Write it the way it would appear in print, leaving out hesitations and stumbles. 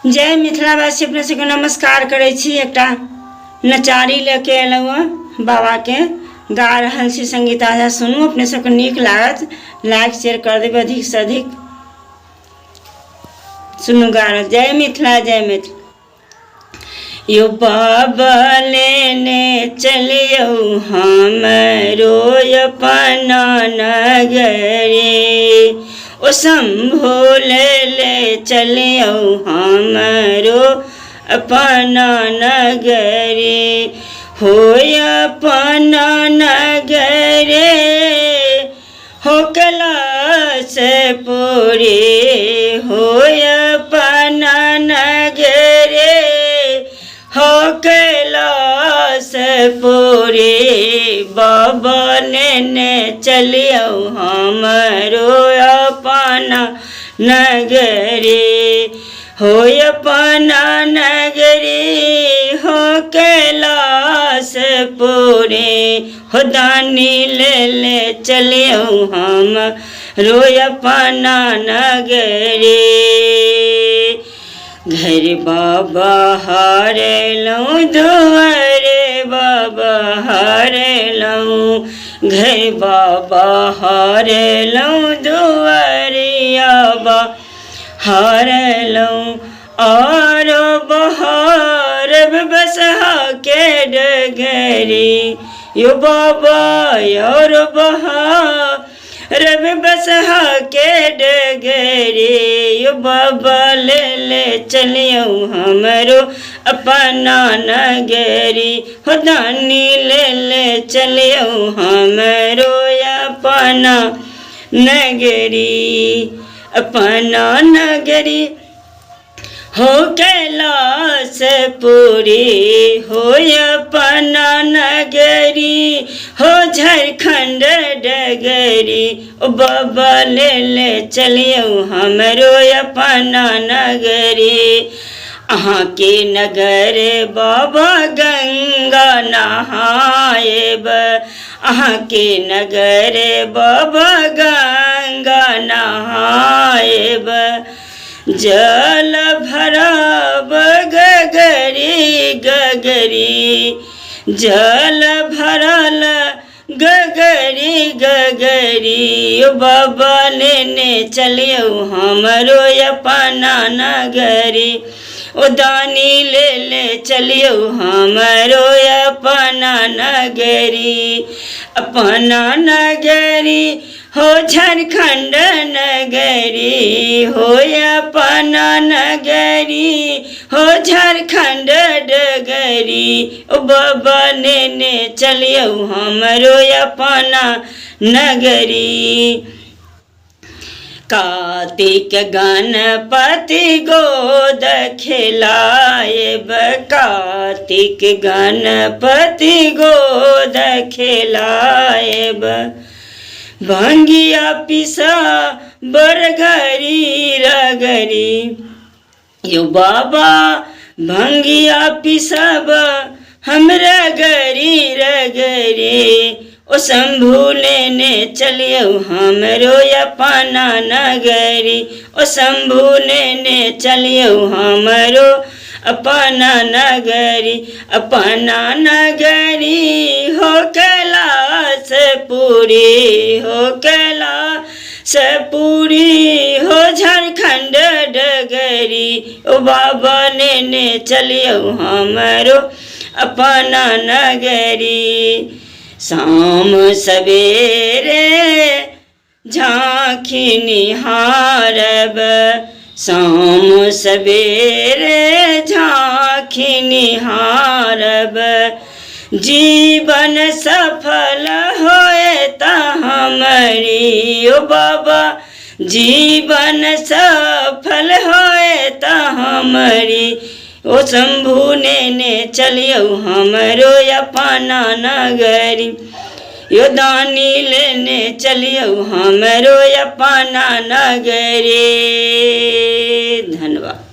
जय मिथिलावासी, अपने सबके नमस्कार करै छी। एकटा नचारी लेके अयलहुँ हँ, बाबा के गा रहल छी। संगीत आजा सुनू, अपने सबके नीक लागत। लाइक शेयर कर देबै अधिक से अधिक। सुनू गा रहल। जय मिथिला जय मिथिला। यो बाबा लेने चलियो हमरो अपन नगरी, ओ शंभो ले चलियो हमरो अपन नगरी। हो अपन नगरी हो कैलाश पुरी, हो अपन नगरी हो कैलाश पुरी। बाबा लेने चलियो हमरो अपन नगरी, हो अपन नगरी हो कैलाश पुरी। हो दानी ले चलियो हमरो अपन नगरी। घर बाबा हारलूँ दुआरे बाबा हारलूँ, घर बाबा हारलूँ दुआरिया बा हारलूँ। और बहार बसहा के डगरी, यो बाबा और बहार रब बसहा के डगरी। यो बाबा ले चलियो हमरो अपन नगरी, हो दानी ले चलियो हमरो अपन नगरी। अपन नगरी हो कैलाश पुरी, हो अपन नगरी हो झारखंड डगरी। ओ बाबा ले चलियो हमरो अपन नगरी। अहाँ के नगर बाबा गंगा नहाएब, अहाँ के नगर बाबा गंगा नहाएब। जल भरब गगरी गगरी, जल भरल गगरी गगरी। ओ बाबा लेने चलियो हमरो अपन नगरी, ओ दानी ले चलियो हमरो अपन नगरी। अपन नगरी हो झारखंड नगरी, हो अपन नगरी हो झारखंड डगरी। ओ बाबा लेने चलियो हमरो अपन नगरी। कार्तिक गणपति गोद खिलाएब, कार्तिक गणपति गोद खिलाएब। भंगिया पिसा बरगरी रगरी, यो बाबा भंगिया पिसब हमरा गरी रगरी। ओ शंभू लेने चलियो हमरो अपन नगरी, ओ शंभू लेने चलियो हमरो अपन नगरी। अपन नगरी हो कैलाश पुरी, हो कैलाश पुरी हो झारखंड डगरी। ओ बाबा लेने चलियो हमरो अपन नगरी। शाम सवेरे झांकी निहारब, शाम सवेरे झांकी निहारब। जीवन सफल होए ता हमारी, ओ बाबा जीवन सफल होए ता हमारी। ओ शंभू लेने चलियो हमरो अपन नगरी, यो दानी लेने चलियो हमरो अपन नगरी। धन्यवाद।